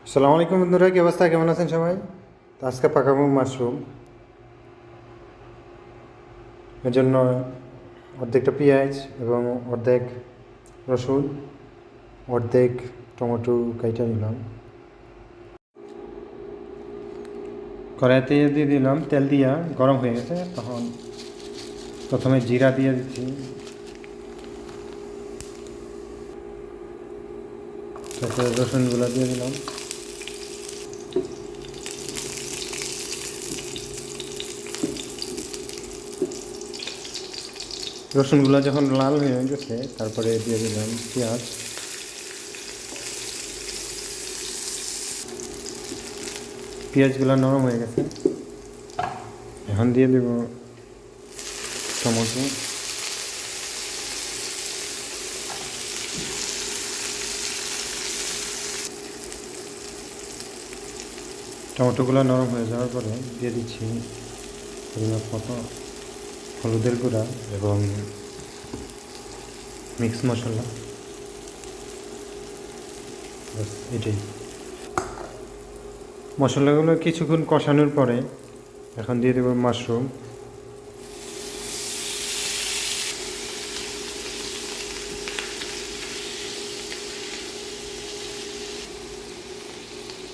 আসসালামু আলাইকুম বন্ধুরা, কি অবস্থা? কেমন আছেন সবাই? তো আজকে পাকাবো মাশরুম। এর জন্য অর্ধেকটা পেঁয়াজ এবং অর্ধেক রসুন, অর্ধেক টমেটো কাইটা নিলাম। কড়াইতে দিয়ে দিলাম, তেল দিয়া গরম হয়ে গেছে। তখন প্রথমে জিরা দিয়ে দিচ্ছি, তারপরে রসুনগুলো দিয়ে দিলাম। রসুনগুলো যখন লাল হয়ে গেছে তারপরে দিয়ে দিলাম পেঁয়াজ। পেঁয়াজগুলো নরম হয়ে গেছে, এখন দিয়ে দেব টমেটো। টমেটোগুলো নরম হয়ে যাওয়ার পরে দিয়ে দিচ্ছি পরিমাপ মতো হলুদের গুঁড়া এবং মিক্স মশলা। বাস এটাই। মশলাগুলো কিছুক্ষণ কষানোর পরে এখন দিয়ে দেবো মাশরুম।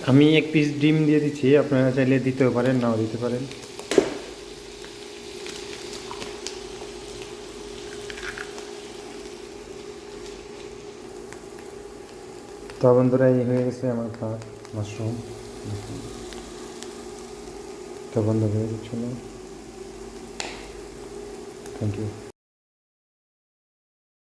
আমি এক পিস ডিম দিয়ে দিচ্ছি, আপনারা চাইলে দিতেও পারেন, নাও দিতে পারেন। তো বন্ধুরা, এই হয়ে গেছে আমার ভাত মাশরুম। তো বন্ধ হয়ে যাচ্ছিল। Thank you.